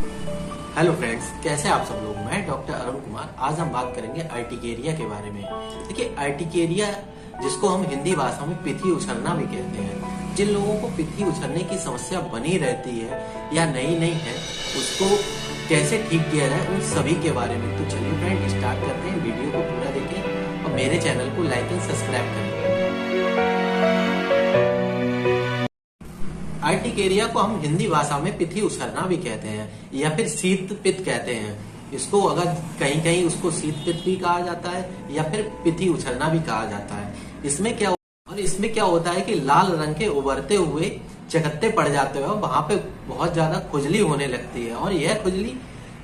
Hello friends, कैसे आप सब लोग। मैं डॉक्टर अरुण कुमार। आज हम बात करेंगे अर्टिकेरिया के बारे में। देखिए, अर्टिकेरिया जिसको हम हिंदी भाषा में पिथी उछलना भी कहते हैं, जिन लोगों को पिथी उछलने की समस्या बनी रहती है या नहीं है, उसको कैसे ठीक किया जाए, उन सभी के बारे में। तो चलिए फ्रेंड, स्टार्ट करते हैं। वीडियो को पूरा देखें और मेरे चैनल को लाइक एंड सब्सक्राइब करें। अर्टिकेरिया को हम हिंदी भाषा में पिथी उछलना भी कहते हैं या फिर शीत पित्त कहते हैं। इसको अगर कहीं कहीं उसको शीत पित्त भी कहा जाता है या फिर पिथी उछलना भी कहा जाता है। इसमें क्या होता है कि लाल रंग के उभरते हुए चकत्ते पड़ जाते हैं, वहां पे बहुत ज्यादा खुजली होने लगती है और यह खुजली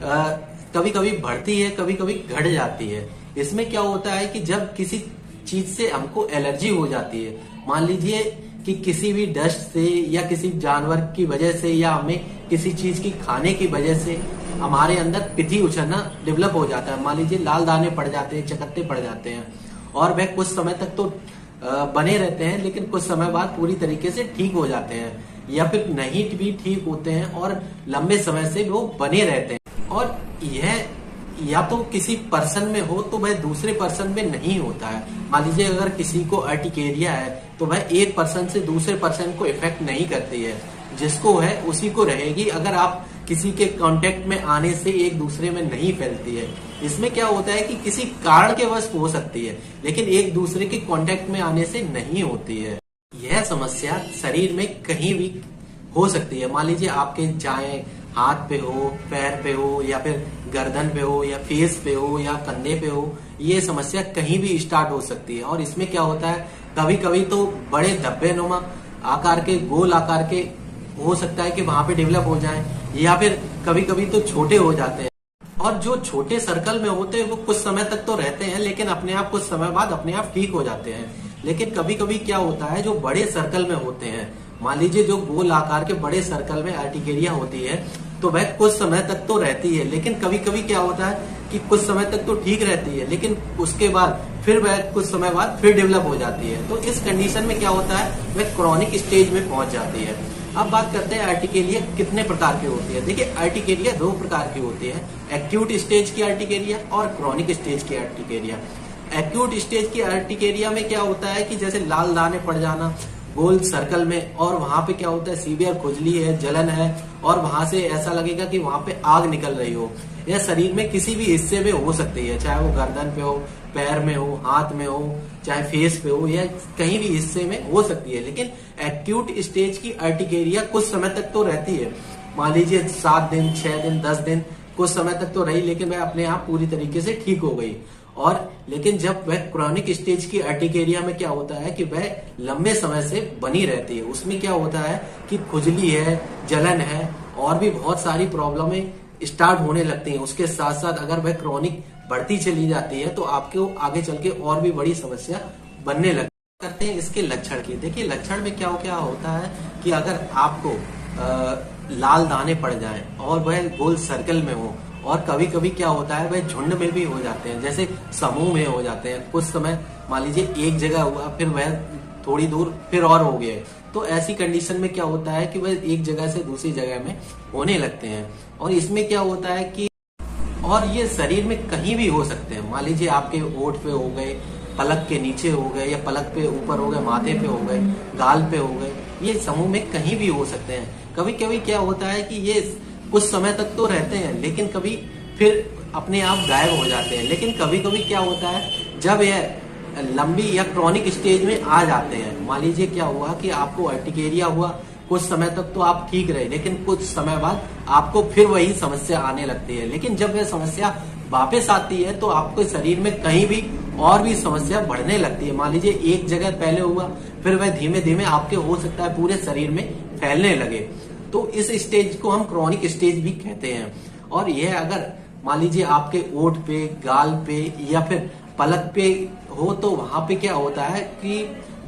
कभी कभी बढ़ती है, कभी कभी घट जाती है। इसमें क्या होता है कि जब किसी चीज से हमको एलर्जी हो जाती है, मान लीजिए कि किसी भी डस्ट से या किसी जानवर की वजह से या हमें किसी चीज की खाने की वजह से हमारे अंदर पिथी उछलना डेवलप हो जाता है। मान लीजिए लाल दाने पड़ जाते हैं, चकत्ते पड़ जाते हैं और वह कुछ समय तक तो बने रहते हैं, लेकिन कुछ समय बाद पूरी तरीके से ठीक हो जाते हैं या फिर नहीं भी ठीक होते हैं और लंबे समय से वो बने रहते हैं। और यह या तो किसी पर्सन में हो तो वह दूसरे पर्सन में नहीं होता है। मान लीजिए अगर किसी को अर्टिकेरिया है तो वह एक पर्सन से दूसरे पर्सन को इफेक्ट नहीं करती है, जिसको है उसी को रहेगी। अगर आप किसी के कांटेक्ट में आने से एक दूसरे में नहीं फैलती है। इसमें क्या होता है कि किसी कारण के वश हो सकती है, लेकिन एक दूसरे के कांटेक्ट में आने से नहीं होती है। यह समस्या शरीर में कहीं भी हो सकती है। मान लीजिए आपके चाहे हाथ पे हो, पैर पे हो या फिर गर्दन पे हो या फेस पे हो या कंधे पे हो, ये समस्या कहीं भी स्टार्ट हो सकती है। और इसमें क्या होता है, कभी कभी तो बड़े धब्बे नुमा आकार के, गोल आकार के हो सकता है कि वहां पे डेवलप हो जाए, या फिर कभी कभी तो छोटे हो जाते हैं। और जो छोटे सर्कल में होते हैं वो कुछ समय तक तो रहते हैं, लेकिन अपने आप कुछ समय बाद अपने आप ठीक हो जाते हैं। लेकिन कभी कभी क्या होता है, जो बड़े सर्कल में होते हैं, मान लीजिए जो गोल आकार के बड़े सर्कल में अर्टिकेरिया होती है, तो वह कुछ समय तक तो रहती है, लेकिन कभी कभी क्या होता है कि कुछ समय तक तो ठीक रहती है, लेकिन उसके बाद फिर वह कुछ समय बाद फिर डेवलप हो जाती है। तो इस कंडीशन में क्या होता है, वह क्रॉनिक स्टेज में पहुंच जाती है। अब बात करते हैं अर्टिकेरिया कितने प्रकार की होती है। देखिए, अर्टिकेरिया दो प्रकार की होती है, एक्यूट स्टेज की अर्टिकेरिया और क्रॉनिक स्टेज की अर्टिकेरिया। एक्यूट स्टेज की अर्टिकेरिया में क्या होता है कि जैसे लाल दाने पड़ जाना गोल सर्कल में, और वहां पे क्या होता है, सीवियर खुजली है, जलन है, और वहां से ऐसा लगेगा कि वहां पे आग निकल रही हो। यह शरीर में किसी भी हिस्से में हो सकती है, चाहे वो गर्दन पे हो, पैर में हो, हाथ में हो, चाहे फेस पे हो, या कहीं भी हिस्से में हो सकती है। लेकिन एक्यूट स्टेज की अर्टिकेरिया कुछ समय तक तो रहती है। मान लीजिए 7 दिन, 6 दिन, 10 दिन, कुछ समय तक तो रही, लेकिन वह अपने आप पूरी तरीके से ठीक हो गई। और लेकिन जब वह क्रॉनिक स्टेज की अर्टिकेरिया में क्या होता है कि वह लंबे समय से बनी रहती है। उसमें क्या होता है कि खुजली है, जलन है, और भी बहुत सारी प्रॉब्लमें स्टार्ट होने लगती हैं। उसके साथ साथ अगर वह क्रॉनिक बढ़ती चली जाती है तो आपको आगे चल के और भी बड़ी समस्या बनने लगती। करते हैं इसके लक्षण की। देखिए, लक्षण में क्या क्या होता है कि अगर आपको लाल दाने पड़ जाएं और वह गोल सर्कल में हो, और कभी कभी क्या होता है वह झुंड में भी हो जाते हैं, जैसे समूह में हो जाते हैं। कुछ समय मान लीजिए एक जगह हुआ, फिर वह थोड़ी दूर फिर और हो गए, तो ऐसी कंडीशन में क्या होता है कि वह एक जगह से दूसरी जगह में होने लगते हैं। और इसमें क्या होता है कि और ये शरीर में कहीं भी हो सकते हैं। मान लीजिए आपके ओठ पे हो गए, पलक के नीचे हो गए, या पलक पे ऊपर हो गए, माथे पे हो गए, गाल पे हो गए, ये समूह में कहीं भी हो सकते हैं। कभी कभी क्या होता है कि ये कुछ समय तक तो रहते हैं, लेकिन कभी फिर अपने आप गायब हो जाते हैं। लेकिन कभी कभी क्या होता है, जब यह लंबी या क्रॉनिक स्टेज में आ जाते हैं, मान लीजिए क्या हुआ कि आपको अर्टिकेरिया हुआ, कुछ समय तक तो आप ठीक रहे, लेकिन कुछ समय बाद आपको फिर वही समस्या आने लगती है। लेकिन जब वह समस्या वापस आती है तो आपके शरीर में कहीं भी और भी समस्या बढ़ने लगती है। मान लीजिए एक जगह पहले हुआ, फिर वह धीमे धीमे आपके हो सकता है पूरे शरीर में फैलने लगे। तो इस स्टेज को हम क्रॉनिक स्टेज भी कहते हैं। और यह अगर मान लीजिए आपके ओठ पे, गाल पे या फिर पलक पे हो, तो वहां पे क्या होता है कि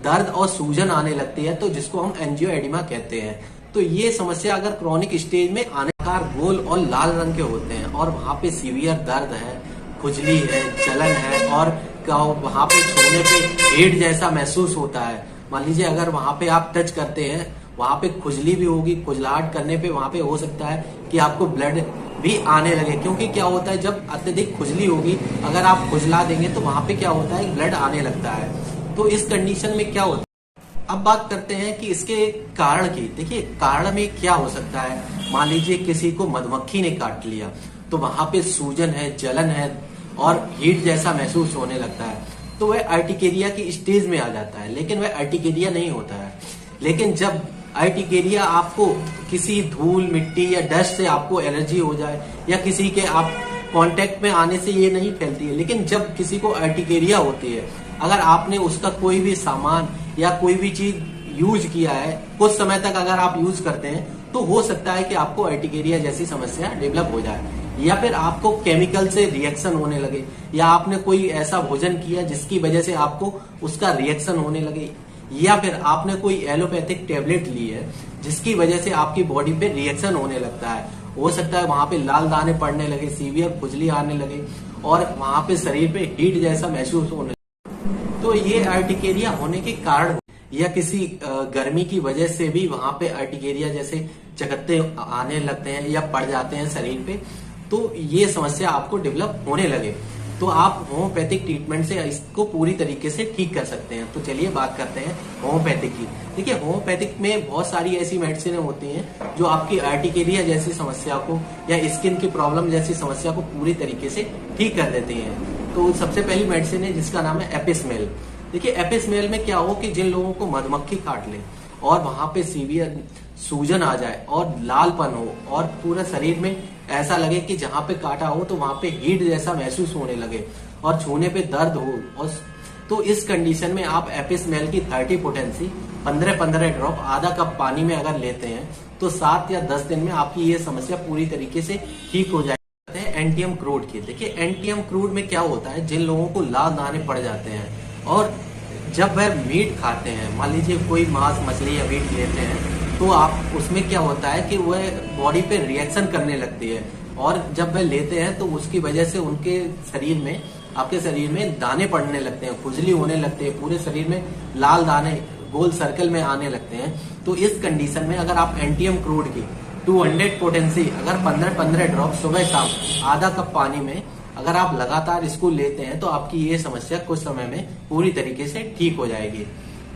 दर्द और सूजन आने लगती है, तो जिसको हम एंजियोएडिमा कहते हैं। तो ये समस्या अगर क्रॉनिक स्टेज में आने का गोल और लाल रंग के होते हैं, और वहां पे सीवियर दर्द है, खुजली है, जलन है, और वहां पे छूने पे हीट जैसा महसूस होता है। मान लीजिए अगर वहां पे आप टच करते हैं वहां पे खुजली भी होगी, खुजलाहट करने पे वहां पे हो सकता है कि आपको ब्लड भी आने लगे, क्योंकि क्या होता है जब अत्यधिक खुजली होगी, अगर आप खुजला देंगे तो वहां पे क्या होता है ब्लड आने लगता है। तो इस कंडीशन में क्या होता है, अब बात करते हैं कि इसके कारण की। देखिए कारण में क्या हो सकता है, मान लीजिए किसी को मधुमक्खी ने काट लिया तो वहां पे सूजन है, जलन है और हीट जैसा महसूस होने लगता है, तो वह अर्टिकेरिया की स्टेज में आ जाता है, लेकिन वह अर्टिकेरिया नहीं होता है। लेकिन जब अर्टिकेरिया आपको किसी धूल, मिट्टी या डस्ट से आपको एलर्जी हो जाए या किसी के आप कांटेक्ट में आने से ये नहीं फैलती है, लेकिन जब किसी को अर्टिकेरिया होती है, अगर आपने उसका कोई भी सामान या कोई भी चीज यूज किया है, कुछ समय तक अगर आप यूज करते हैं तो हो सकता है कि आपको अर्टिकेरिया जैसी समस्या डेवलप हो जाए, या फिर आपको केमिकल से रिएक्शन होने लगे, या आपने कोई ऐसा भोजन किया जिसकी वजह से आपको उसका रिएक्शन होने लगे, या फिर आपने कोई एलोपैथिक टेबलेट ली है जिसकी वजह से आपकी बॉडी पे रिएक्शन होने लगता है। हो सकता है वहां पे लाल दाने पड़ने लगे, सीवियर खुजली आने लगे और वहां पे शरीर पे हीट जैसा महसूस होने लगे। तो ये अर्टिकेरिया होने के कारण, या किसी गर्मी की वजह से भी वहां पे अर्टिकेरिया जैसे चकत्ते आने लगते हैं या पड़ जाते हैं शरीर पे, तो ये समस्या आपको डेवलप होने लगे, तो आप होम्योपैथिक ट्रीटमेंट से इसको पूरी तरीके से ठीक कर सकते हैं। तो चलिए बात करते हैं होम्योपैथिक की। देखिए होम्योपैथिक में बहुत सारी ऐसी मेडिसिन होती हैं जो आपकी अर्टिकेरिया जैसी समस्या को या स्किन की प्रॉब्लम जैसी समस्या को पूरी तरीके से ठीक कर देती हैं। तो सबसे पहली मेडिसिन है जिसका नाम है एपिस्मेल। देखिए एपिस्मेल में क्या हो कि जिन लोगों को मधुमक्खी काट ले और वहां पे सीवियर सूजन आ जाए और लालपन हो और पूरे शरीर में ऐसा लगे कि जहां पे काटा हो तो वहां पे हीट जैसा महसूस होने लगे और छूने पे दर्द हो, और तो इस कंडीशन में आप एपिस्मेल की 30 पोटेंसी 15-15 ड्रॉप आधा कप पानी में अगर लेते हैं तो 7 या 10 दिन में आपकी ये समस्या पूरी तरीके से ठीक हो जाएगी। एंटियम क्रूड की। देखिए एंटियम क्रूड में क्या होता है, जिन लोगों को लाल दाने पड़ जाते हैं और जब वह मीट खाते हैं, मान लीजिए कोई मांस, मछली या मीट लेते हैं, तो आप उसमें क्या होता है कि वह बॉडी पे रिएक्शन करने लगती है, और जब वह लेते हैं तो उसकी वजह से उनके शरीर में, आपके शरीर में दाने पड़ने लगते हैं, खुजली होने लगती है, पूरे शरीर में लाल दाने गोल सर्कल में आने लगते हैं। तो इस कंडीशन में अगर आप एंटियम क्रूड की 200 पोटेंसी अगर 15-15 ड्रॉप सुबह शाम आधा कप पानी में अगर आप लगातार इसको लेते हैं तो आपकी ये समस्या कुछ समय में पूरी तरीके से ठीक हो जाएगी।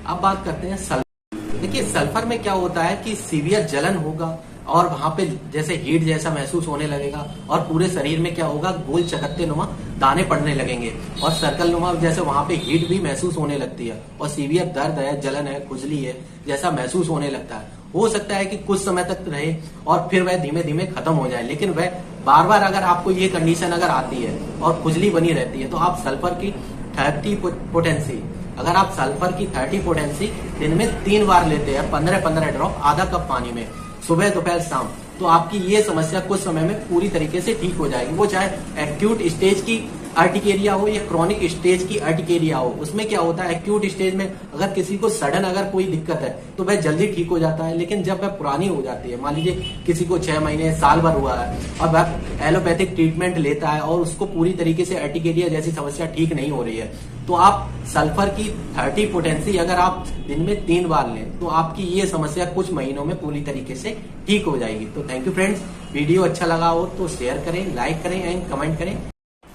अब बात करते हैं सल्फर। देखिए सल्फर में क्या होता है कि सीवियर जलन होगा और वहां पे जैसे हीट जैसा महसूस होने लगेगा और पूरे शरीर में क्या होगा, गोल चकत्ते नुमा दाने पड़ने लगेंगे और सर्कल नुमा जैसे वहां पे हीट भी महसूस होने लगती है और सीवियर दर्द है, जलन है, खुजली है जैसा महसूस होने लगता है। हो सकता है कि कुछ समय तक रहे और फिर वह धीमे धीमे खत्म हो जाए, लेकिन वह बार बार अगर आपको ये कंडीशन अगर आती है और खुजली बनी रहती है तो आप सल्फर की 30 पोटेंसी, अगर आप सल्फर की 30 पोटेंसी दिन में 3 बार लेते हैं 15-15 ड्रॉप आधा कप पानी में, सुबह दोपहर शाम, तो आपकी ये समस्या कुछ समय में पूरी तरीके से ठीक हो जाएगी। वो चाहे एक्यूट स्टेज की अर्टिकेरिया हो या क्रॉनिक स्टेज की अर्टिकेरिया हो। उसमें क्या होता है, एक्यूट स्टेज में अगर किसी को सडन अगर कोई दिक्कत है तो वह जल्दी ठीक हो जाता है, लेकिन जब वह पुरानी हो जाती है, मान लीजिए किसी को 6 महीने साल भर हुआ है और वह एलोपैथिक ट्रीटमेंट लेता है और उसको पूरी तरीके से अर्टिकेरिया जैसी समस्या ठीक नहीं हो रही है, तो आप सल्फर की 30 पोटेंसी अगर आप दिन में 3 बार लें तो आपकी ये समस्या कुछ महीनों में पूरी तरीके से ठीक हो जाएगी। तो थैंक यू फ्रेंड्स, वीडियो अच्छा लगा हो तो शेयर करें, लाइक करें एंड कमेंट करें,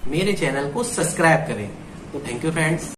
मेरे चैनल को सब्सक्राइब करें। तो थैंक यू फ्रेंड्स।